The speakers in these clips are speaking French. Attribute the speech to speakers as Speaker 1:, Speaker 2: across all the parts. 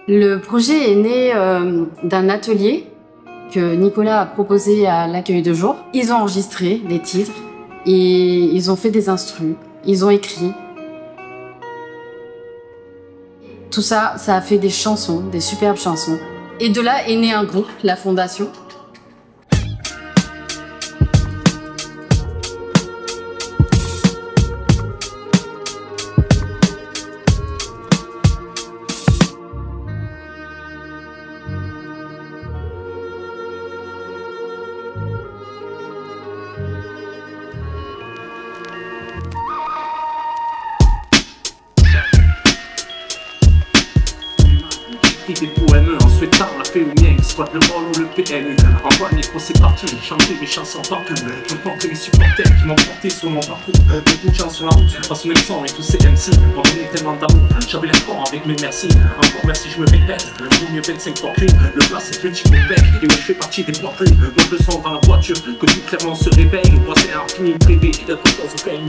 Speaker 1: Le projet est né d'un atelier que Nicolas a proposé à l'accueil de jour. Ils ont enregistré des titres et ils ont fait des instrus, ils ont écrit. Tout ça, ça a fait des chansons, des superbes chansons. Et de là est né un groupe, la Fondation.
Speaker 2: Des poèmes en souhaitant la paix au mien, exploite le rôle ou le PLU. En voie négro c'est parti, j'ai chanté mes chansons partout. Je portais mes supporters qui m'ont porté sur mon parcours. Beaucoup de gens sur la route, façon le son et tous ces MC m'ont donné tellement d'amour. J'avais l'accord avec mes merci. Encore merci, je me répète. Vaut mieux 25 fois cul. Le plat c'est petit Québec. Et moi je fais partie des porteurs. Monte le son dans la voiture, que tout clairement se réveille. Le voisin a fini privé, d'être chose au pays.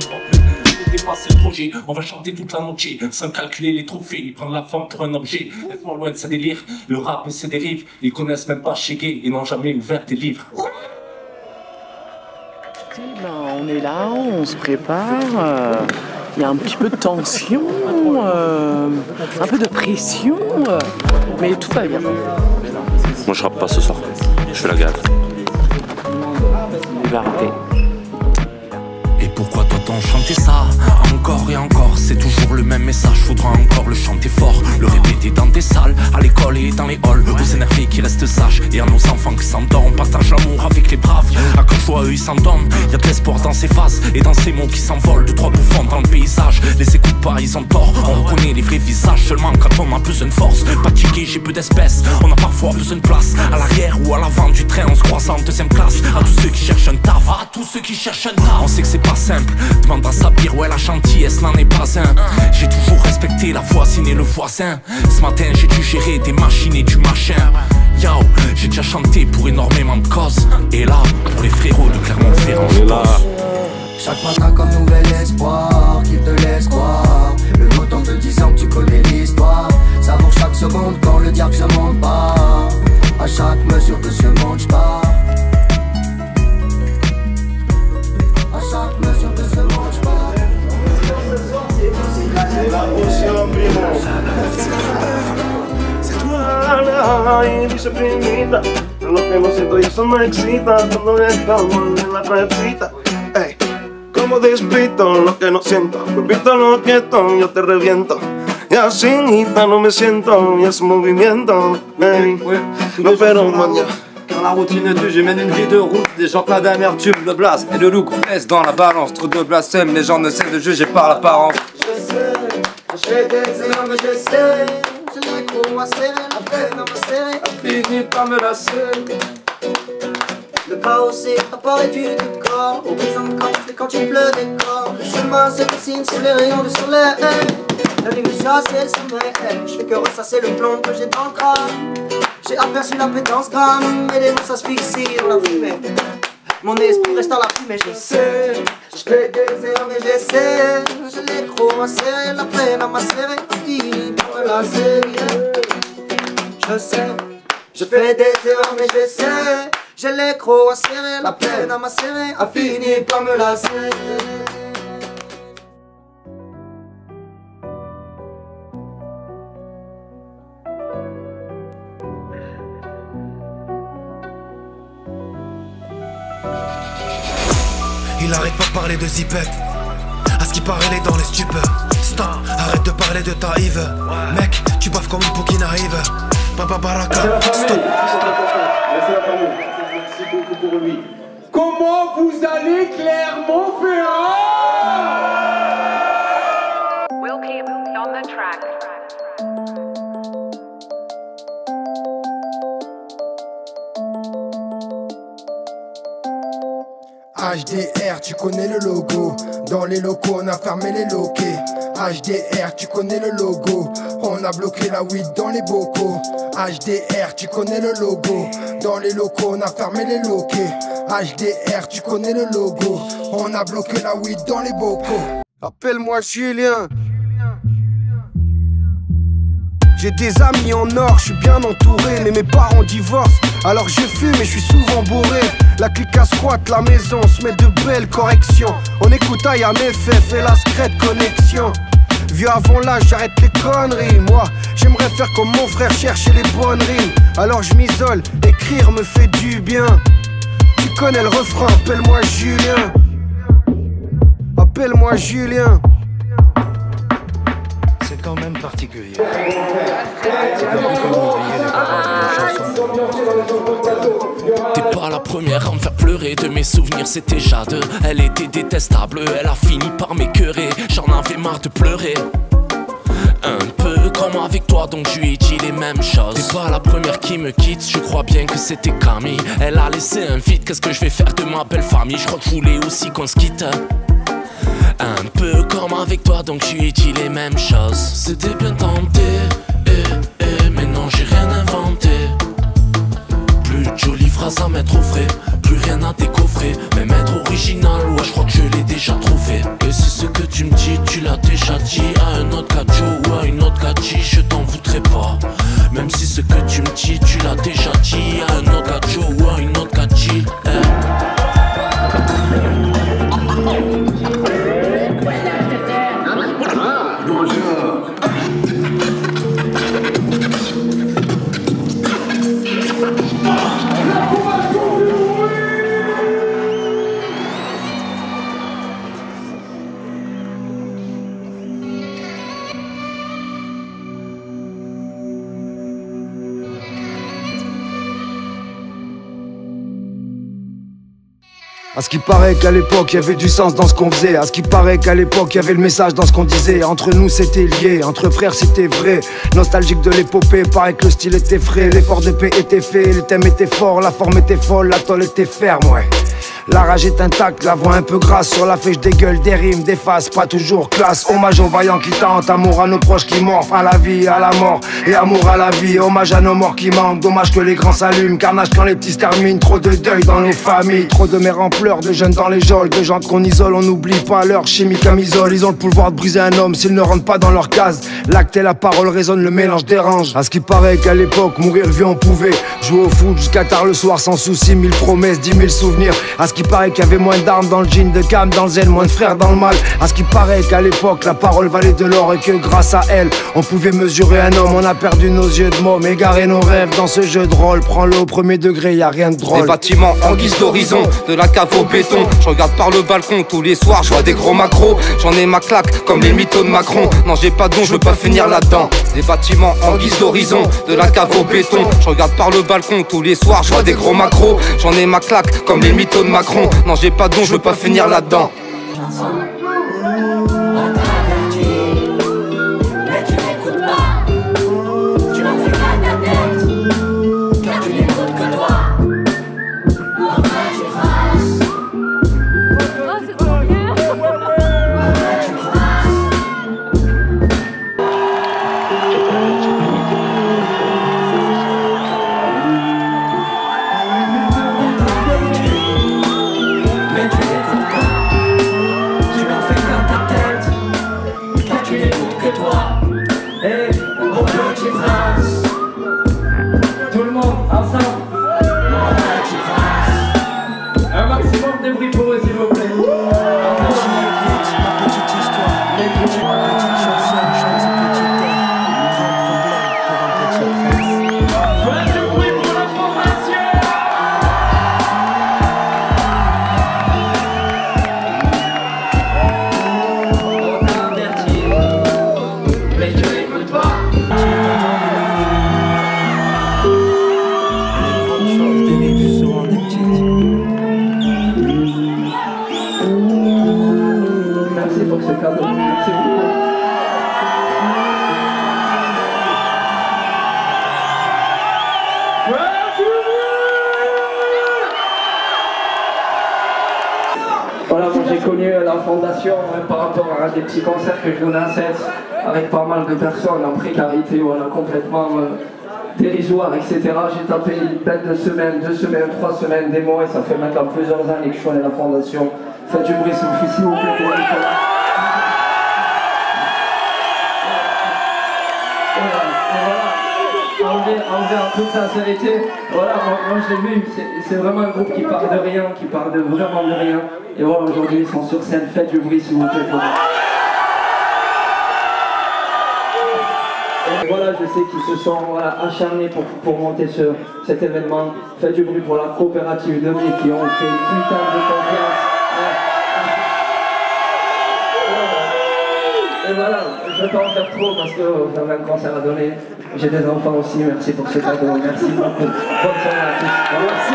Speaker 2: Dépasser le projet, on va chanter toute la noche sans calculer les trophées, prendre la femme pour un objet, être loin de sa délire. Le rap et ses dérives, ils connaissent même pas Chegué et n'ont jamais ouvert des livres.
Speaker 3: On est là, on se prépare, il y a un petit peu de tension, un peu de pression, mais tout va bien.
Speaker 4: Moi je rappe pas ce soir, je fais la gaffe.
Speaker 3: Il va rater.
Speaker 5: Et pourquoi doit-on chanter ça? Encore et encore, c'est toujours le même message. Faudra encore le chanter fort, le répéter dans des salles, à l'école et dans les halls. Aux énervés qui restent sages et à nos enfants qui s'endorment. Partage l'amour avec les braves, à quel choix eux ils s'en donnent. Y'a de l'espoir dans ces phases et dans ces mots qui s'envolent. Deux, trois bouffons dans le paysage, les écoute pas, ils ont tort. On reconnaît les vrais visages seulement quand on a besoin de force. Pas tiqué, j'ai peu d'espèces, on a parfois besoin de place. À l'arrière ou à l'avant du train, on se croise en deuxième classe. À tous ceux qui cherchent un taf, à tous ceux qui cherchent un taf. On sait que c'est pas simple, demande à Sabir, ouais la gentillesse n'en est pas un. J'ai toujours respecté la voisine et le voisin. Ce matin j'ai dû gérer des machines et du machin. Yo, j'ai déjà chanté pour énormément de causes. Et là, pour les frérots de Clermont-Ferrand, je pose.
Speaker 6: Chaque matin comme nouvel espoir qui te laisse croire. Le mot en te disant que tu connais l'histoire. Savoure chaque seconde quand le diable se monte pas. À chaque mesure de ce monde je pars. À chaque mesure de ce monde je pars.
Speaker 7: C'est la poción primo. Ay, dice primita, lo que no siento y eso me excita. Cuando estamos en la repita, ey, como despito lo que no siento. Repito lo quieto, yo te reviento. Y así no me siento, y es movimiento, ey, no pero mañana.
Speaker 8: Dans la routine tue, je mène une vie de route, des gens pleins d'amertume, le blast et le look pèse dans la balance. Trop de blasphème, les gens ne cessent de juger par l'apparence.
Speaker 6: Je sais, j'ai des erreurs mais j'essaie. Je les crois serrer, la peine à me serrer.
Speaker 8: Fini par me lasser.
Speaker 6: Le pas hausser, appareil du décor. Au brisant de camp, c'est quand tu pleures des corps. Le chemin se dessine sous les rayons du soleil. La nuit me chasse et le sommeil. Je fais que ressasser le plomb que j'ai dans le crâne. J'ai aperçu la pétence gramme et les mots s'asphyxient dans la fumée. Mon esprit reste dans la fumée, je sais. Je fais des erreurs mais j'essaie. Je les crois serrer, la peine à macérer. Fini pour me lasser. Je sais. Je fais des erreurs mais j'essaie. Je les crois serrer, la peine à macérer. A fini par me lasser.
Speaker 9: Il arrête pas de parler de zipette. À ce qui paraît, il est dans les stupeurs. Stop, arrête de parler de ta Yves. Mec, tu baffes comme une peau qui n'arrive. Papa Baraka, stop.
Speaker 7: Merci beaucoup pour lui.
Speaker 10: Comment vous allez, Clermont-Ferrand?
Speaker 11: We'll keep on the track.
Speaker 12: HDR, tu connais le logo. Dans les locaux, on a fermé les loquets. HDR, tu connais le logo. On a bloqué la weed dans les bocaux. HDR, tu connais le logo. Dans les locaux, on a fermé les loquets. HDR, tu connais le logo. On a bloqué la weed dans les bocaux.
Speaker 6: Appelle-moi Julien.
Speaker 12: J'ai des amis en or, je suis bien entouré, mais mes parents divorcent, alors je fume et je suis souvent bourré. La clique à squat, la maison, on se met de belles corrections. On écoute IAM FF et la secrète connexion. Vieux avant l'âge, j'arrête les conneries. Moi, j'aimerais faire comme mon frère, chercher les bonnes rimes. Alors je m'isole, écrire me fait du bien. Tu connais le refrain, appelle-moi Julien. Appelle-moi Julien.
Speaker 13: C'est quand même particulier. C'est un peu comme oublier les paroles de la chanson.
Speaker 5: T'es pas la première à me faire pleurer. De mes souvenirs c'était Jade. Elle était détestable, elle a fini par m'écœurer. J'en avais marre de pleurer. Un peu comme avec toi, donc je lui ai dit les mêmes choses. T'es pas la première qui me quitte, je crois bien que c'était Camille. Elle a laissé un vide, qu'est-ce que je vais faire de ma belle famille? Je crois que je voulais aussi qu'on se quitte. Un peu comme avec toi, donc je lui ai dit les mêmes choses. C'était bien tenté, mais non j'ai rien inventé. Plus de jolies phrases à mettre au frais, plus rien à décoffrer. Même être original, ouais je crois que je l'ai déjà trouvé. Et si ce que tu me dis, tu l'as déjà dit à un autre Kajo ou à une autre Kaji, je t'en voudrais pas. Même si ce que tu me dis, tu l'as déjà dit à un autre Kajo ou à une autre Kaji.
Speaker 12: À ce qui paraît qu'à l'époque, il y avait du sens dans ce qu'on faisait. À ce qui paraît qu'à l'époque, il y avait le message dans ce qu'on disait. Entre nous, c'était lié, entre frères, c'était vrai. Nostalgique de l'épopée, paraît que le style était frais. L'effort de paix était fait, les thèmes étaient forts, la forme était folle, la tôle était ferme, ouais. La rage est intacte, la voix un peu grasse. Sur la feuille des gueules, des rimes, des faces, pas toujours classe. Hommage aux vaillants qui tentent, amour à nos proches qui morfent. À la vie, à la mort, et amour à la vie. Hommage à nos morts qui manquent, dommage que les grands s'allument. Carnage quand les petits se terminent, trop de deuil dans les familles. Trop de mères en pleurs, de jeunes dans les geôles. De gens qu'on isole, on n'oublie pas leur chimie camisole. Ils ont le pouvoir de briser un homme s'ils ne rentrent pas dans leur case. L'acte et la parole résonnent, le mélange dérange. À ce qui paraît qu'à l'époque, mourir vieux on pouvait. Jouer au foot jusqu'à tard le soir sans souci. 1000 promesses, 10 000 souvenirs. À ce qui paraît qu'il y avait moins d'armes dans le jean de Cam, dans le zen, moins de frères dans le mal. À ce qui paraît qu'à l'époque la parole valait de l'or et que grâce à elle on pouvait mesurer un homme. On a perdu nos yeux de môme, égaré nos rêves dans ce jeu de rôle. Prends-le au premier degré, y a rien de drôle.
Speaker 8: Des bâtiments en guise d'horizon, de la cave au béton. Je regarde par le balcon tous les soirs, je vois des gros macros. J'en ai ma claque comme les mythos de Macron. Non j'ai pas de don, je veux pas finir là-dedans. Des bâtiments en guise d'horizon, de la cave au béton. Je regarde par le balcon tous les soirs, je vois des gros macros. J'en ai ma claque comme les mythos de Macron. Non j'ai pas de don, je veux pas finir là-dedans.
Speaker 2: Tout le monde, ensemble. Un maximum de bruit pour eux, s'il vous plaît. Merci pour ce cadeau. Merci beaucoup. Voilà, moi j'ai connu la fondation par rapport à des petits concerts que je donnais à Sète avec pas mal de personnes en précarité, voilà, complètement dérisoire, etc. J'ai tapé une bête de semaines, 2 semaines, 3 semaines, des mois, et ça fait maintenant plusieurs années que je connais la fondation. Faites du bruit s'il vous plaît pour Nicolas. Voilà.
Speaker 14: En toute sincérité, voilà, moi je l'ai vu, c'est vraiment un groupe qui part de rien, qui part de vraiment de rien. Et voilà, aujourd'hui ils sont sur scène, faites du bruit s'il vous plaît pour eux. Et voilà, je sais qu'ils se sont acharnés pour monter cet événement. Faites du bruit pour la coopérative de Mai qui ont fait une putain de confiance. Et voilà, je ne vais pas en faire trop parce que vous avez un concert à donner. J'ai des enfants aussi, merci pour ce cadeau, merci beaucoup. Bonne soirée à tous. Merci.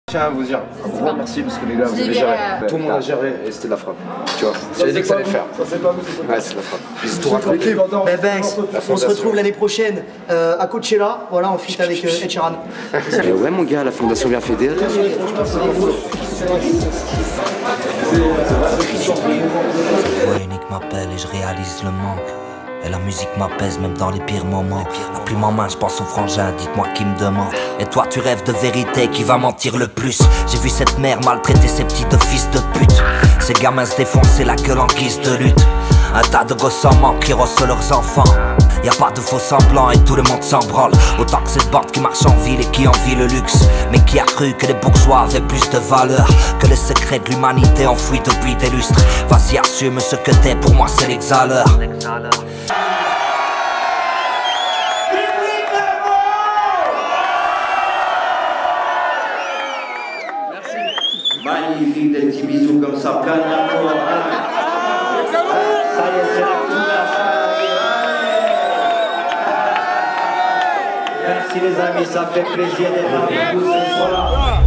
Speaker 15: Je tiens à vous dire un gros merci parce que les gars, vous avez géré. Tout le monde a géré et c'était de la frappe. Tu vois, j'avais dit que ça allait le faire. Ça c'est pas vous, ouais, c'est de la frappe. C'est tout rattrapé.
Speaker 6: Ben Banks, on se retrouve l'année prochaine à Coachella, voilà, en feat avec Ed Sheeran.
Speaker 8: Ouais mon gars, la fondation bien fédérée.
Speaker 16: La unique m'appelle et je réalise le manque. Et la musique m'apaise même dans les pires moments. La plume en main, je pense aux frangins, dites-moi qui me demande. Et toi tu rêves de vérité, qui va mentir le plus? J'ai vu cette mère maltraiter ses petits de fils de pute. Ces gamins se défoncer la gueule en guise de lutte. Un tas de gosses en manque qui reçoivent leurs enfants. Y'a pas de faux semblants et tout le monde s'en branle. Autant que cette bande qui marche en ville et qui envie le luxe. Mais qui a cru que les bourgeois avaient plus de valeur que les secrets de l'humanité enfouis depuis des lustres. Vas-y assume ce que t'es, pour moi c'est l'exhaleur.
Speaker 17: Magnifique, des petits bisous comme ça, plein d'amour. Ça y est, c'est la première fois. Merci les amis, ça fait plaisir d'être avec vous ce soir.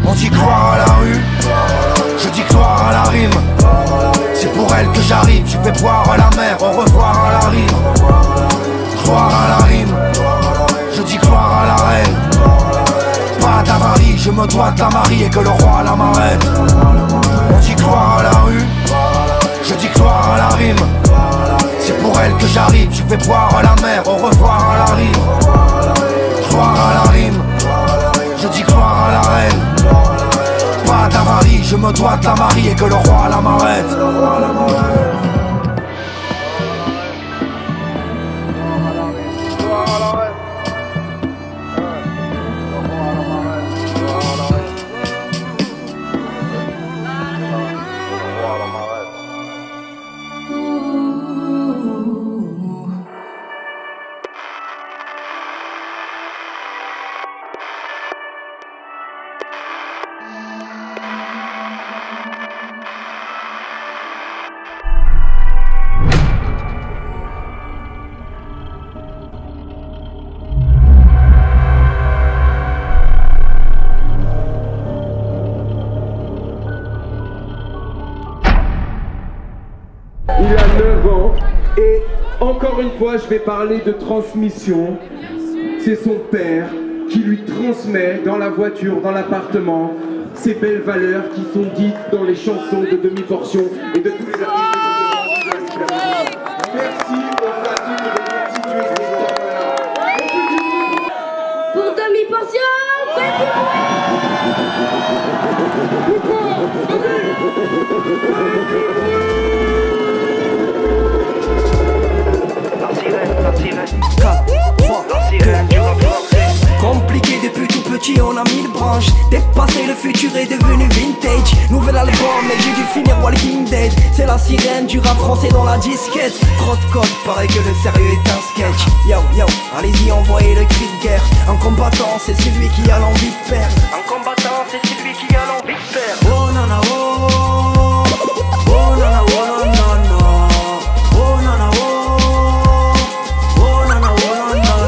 Speaker 12: On dit gloire à la rue, je dis gloire à la rime. C'est pour elle que j'arrive, je vais boire à la mer, au revoir à la rive. Gloire à la rime, je dis gloire à la reine. Pas d'avarie, je me dois de la marier et que le roi la m'arrête. On dit gloire à la rue, je dis gloire à la rime. C'est pour elle que j'arrive, je vais boire à la mer, au revoir à la rive. Gloire à la rime, je dis gloire à la reine. Pas d'avarie, je me dois de la marier et que le roi la m'arrête.
Speaker 10: Il a 9 ans et encore une fois je vais parler de transmission. C'est son père qui lui transmet dans la voiture, dans l'appartement, ces belles valeurs qui sont dites dans les chansons de Demi-Portion et de tous les artistes de Merci aux adultes de constituer ces temps-là.
Speaker 18: Pour Demi-Portion, faites du
Speaker 16: Compliqué depuis tout petit, on a 1000 branches. Dépassé, le futur est devenu vintage. Nouvel album, mais j'ai dû finir Walking Dead. C'est la sirène du rap français dans la disquette. Trop de codes, paraît que le sérieux est un sketch. Yo, yo, Allez-y, envoyez le cri de guerre. Un combattant, c'est celui qui a l'envie de perdre.
Speaker 17: Un combattant, c'est celui qui a l'envie de faire.
Speaker 16: Oh nana oh, oh nana oh nana, oh nana oh, oh nana oh nana,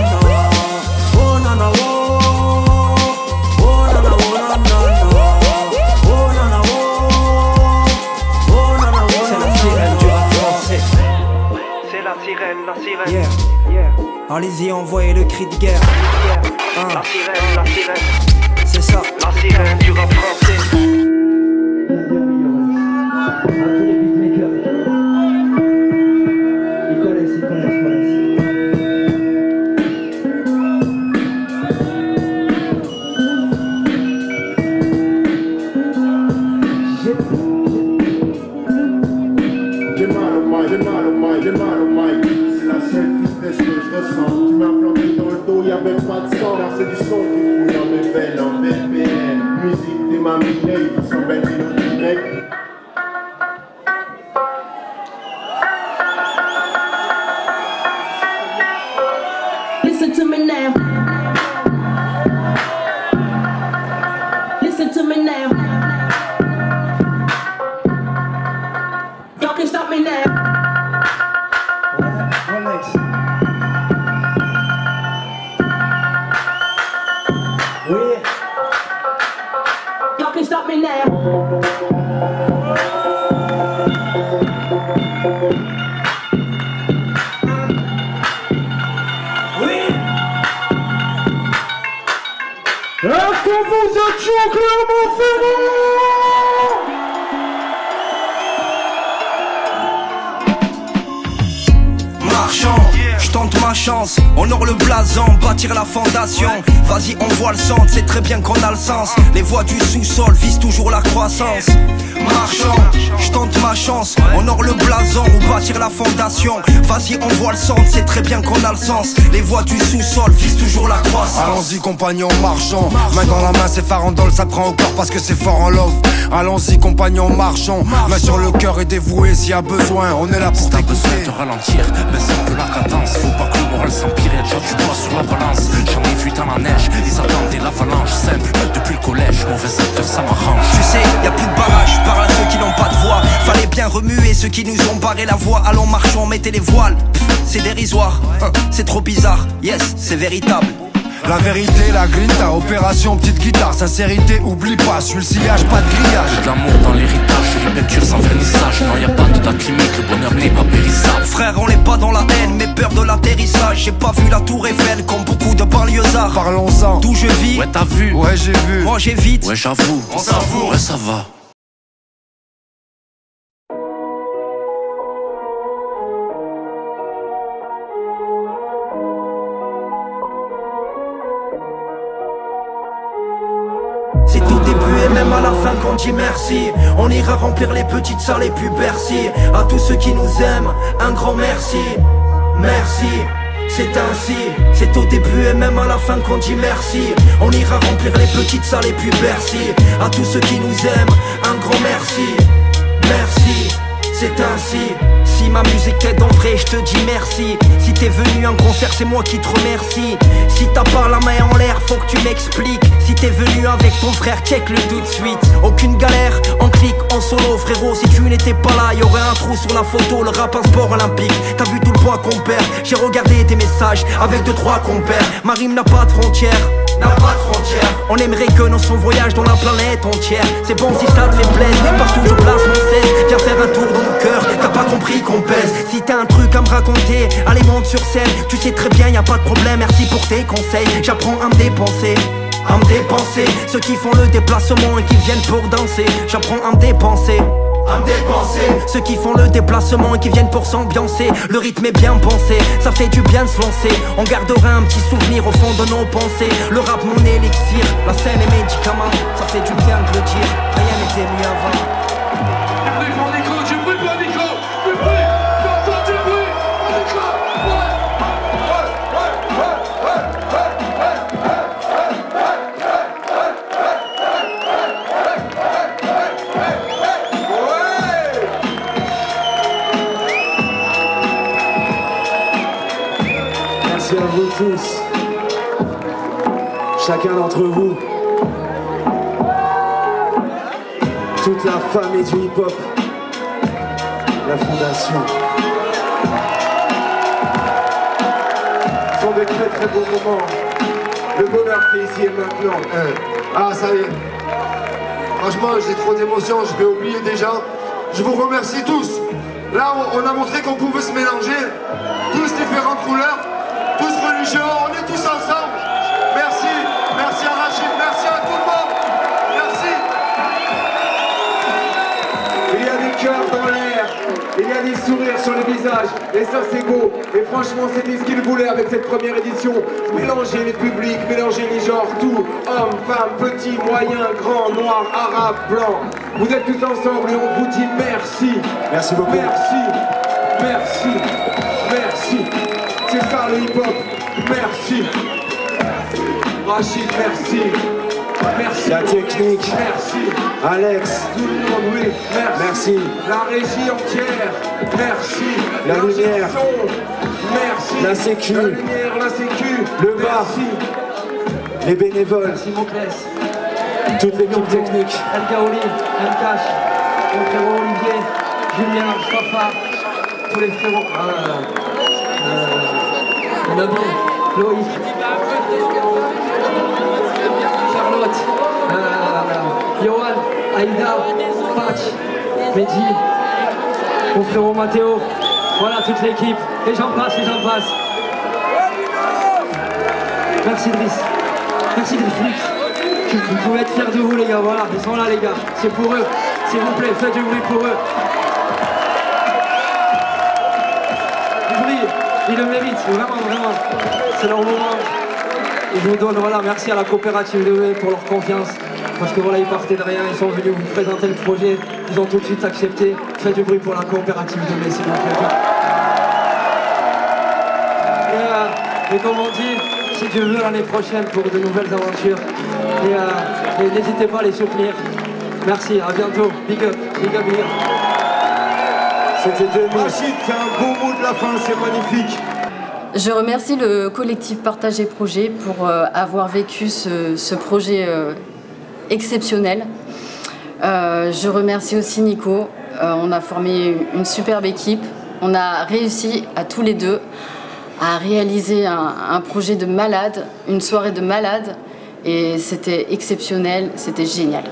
Speaker 16: oh nana oh, oh nana oh nana, oh nana oh, oh nana oh. C'est la sirène du rap français.
Speaker 17: C'est la sirène,
Speaker 16: Yeah. Allez-y, envoyez le cri de guerre.
Speaker 17: La sirène.
Speaker 16: C'est ça.
Speaker 17: La sirène du rap français.
Speaker 7: C'est la seule tristesse que je ressens. Tu m'as planté dans le dos, y'avait pas de sang. Car c'est du son qui coule dans mes veines en BPM. Musique des maminés, ils sont belles mélodies, mec.
Speaker 18: Listen to me now. Listen to me now. Y'all can stop me now. Y'all can stop me now.
Speaker 10: Est-ce que vous êtes chaud, Clermont-Ferrand?
Speaker 16: Marchand, je tente ma chance, honore le blason, bâtir la fondation. Vas-y, on voit le centre, c'est très bien qu'on a le sens. Les voies du sous-sol visent toujours la croissance. Marchand, je tente ma chance, honore le blason ou bâtir la fondation. Vas-y, on voit le centre, c'est très bien qu'on a le sens. Les voies du sous-sol visent toujours la croissance.
Speaker 8: Allons-y compagnons marchands, main dans la main c'est farandole, ça prend au corps parce que c'est fort en love. Allons-y compagnons marchands, main sur le cœur et dévoué s'il y a besoin, on est là pour t'écouter.
Speaker 5: Si t'as besoin de ralentir, baisse un peu la cadence. Faut pas que le moral s'empire, y'a déjà du poids sur la balance. J'en ai vu dans la neige, ils attendaient l'avalanche. Simple, depuis le collège, mauvais acteur ça m'arrange.
Speaker 16: Tu sais, y'a plus de barrage, parle à ceux qui n'ont pas de voix. Fallait bien remuer ceux qui nous ont barré la voie. Allons marchons, mettez les voiles, c'est dérisoire, c'est trop bizarre, yes, c'est véritable.
Speaker 8: La vérité, la grinta, opération petite guitare, sincérité, oublie pas, sur le sillage, pas de grillage.
Speaker 5: J'ai de l'amour dans l'héritage, j'ai une peinture sans vernissage. Non, y'a pas de date limite, le bonheur n'est pas périssable.
Speaker 16: Frère, on n'est pas dans la haine, mais peur de l'atterrissage. J'ai pas vu la tour Eiffel comme beaucoup de banlieusards.
Speaker 8: Parlons-en,
Speaker 16: d'où je vis.
Speaker 5: Ouais, t'as vu.
Speaker 8: Ouais, j'ai vu.
Speaker 16: Moi j'évite.
Speaker 5: Ouais, j'avoue.
Speaker 16: On s'avoue.
Speaker 5: Ouais, ça va.
Speaker 16: C'est au début et même à la fin qu'on dit merci. On ira remplir les petites salles et puis Bercy. À tous ceux qui nous aiment, un grand merci. Merci, c'est ainsi. C'est au début et même à la fin qu'on dit merci. On ira remplir les petites salles et puis Bercy. À tous ceux qui nous aiment, un grand merci. Merci, c'est ainsi. Si ma musique t'aide en vrai, je te dis merci. Si t'es venu à un concert, c'est moi qui te remercie. Si t'as pas la main en l'air, faut que tu m'expliques. Si t'es venu avec ton frère, check le tout de suite. Aucune galère, en clic, en solo, frérot. Si tu n'étais pas là, y'aurait un trou sur la photo. Le rap un sport olympique, t'as vu tout le poids qu'on perd. J'ai regardé tes messages avec 2-3 compères. Ma rime n'a pas de frontières. On aimerait que nos sons voyagent dans la planète entière. C'est bon si ça te fait plaisir, partout je place mon 16. Viens faire un tour dans mon cœur, t'as pas compris qu'on pèse. Si t'as un truc à me raconter, allez monte sur scène. Tu sais très bien, y a pas de problème, merci pour tes conseils. J'apprends à me dépenser. Ceux qui font le déplacement et qui viennent pour danser. J'apprends à me dépenser. Ceux qui font le déplacement et qui viennent pour s'ambiancer. Le rythme est bien pensé, ça fait du bien de se lancer. On gardera un petit souvenir au fond de nos pensées. Le rap mon élixir, la scène est médicament. Ça fait du bien de le dire, rien n'était mieux avant.
Speaker 10: Merci à vous.
Speaker 19: vous tous, chacun d'entre vous, toute la famille du hip-hop, la fondation. Ce sont des très très beaux moments. Le bonheur fait ici et maintenant.
Speaker 12: Ah, ça y est. Franchement, j'ai trop d'émotions, je vais oublier déjà. Je vous remercie tous. Là, on a montré qu'on pouvait se mélanger, tous différentes couleurs, tous religieux, on est tous ensemble. Merci, merci à Rachid, merci à tout le monde. Merci.
Speaker 10: Il y a des cœurs dans l'air, il y a des sourires sur les visages, et ça c'est beau. Et franchement, c'était ce qu'il voulait avec cette première édition. Mélanger les publics, mélanger les genres, tout, hommes, femmes, petits, moyens, grands, noirs, arabes, blancs. Vous êtes tous ensemble et on vous dit merci.
Speaker 19: Merci beaucoup.
Speaker 10: Merci, merci, merci. C'est ça le hip-hop. Merci. Rachid, merci. Merci.
Speaker 19: La technique.
Speaker 10: Merci.
Speaker 19: Alex.
Speaker 10: Tout le monde, oui. Merci.
Speaker 19: Merci.
Speaker 10: La régie entière. Merci.
Speaker 19: La lumière.
Speaker 10: Merci.
Speaker 19: La sécu.
Speaker 10: La lumière, la sécu.
Speaker 19: Le bar.
Speaker 10: Merci.
Speaker 19: Les bénévoles.
Speaker 14: Merci Moclès.
Speaker 19: Toute l'équipe technique.
Speaker 14: El Gaoli, El Cash, mon frérot Olivier, Julien, Fafa, tous les frérots. Nabil, Loïc, Charlotte, Johan, Aïda, Patch, Mehdi, mon frérot Mathéo. Voilà toute l'équipe. Et j'en passe, et j'en passe. Merci Driss. Merci Driss. Vous pouvez être fiers de vous les gars, voilà, ils sont là les gars, c'est pour eux, s'il vous plaît, faites du bruit pour eux. Du bruit, ils le méritent, vraiment, vraiment, c'est leur moment. Et je vous donne, voilà, merci à la coopérative de V pour leur confiance, parce que voilà, ils partaient de rien, ils sont venus vous présenter le projet, ils ont tout de suite accepté. Faites du bruit pour la coopérative de V, s'il vous plaît. Et comme on dit, si Dieu veut l'année prochaine pour de nouvelles aventures. Et n'hésitez pas à les soutenir. Merci, à bientôt. Big up, big up, big up.
Speaker 10: C'était Rachid, c'est un beau mot de la fin, c'est magnifique.
Speaker 1: Je remercie le collectif Partage et Projet pour avoir vécu ce projet exceptionnel. Je remercie aussi Nico. On a formé une superbe équipe. On a réussi à tous les deux à réaliser un projet de malade, une soirée de malade. Et c'était exceptionnel, c'était génial.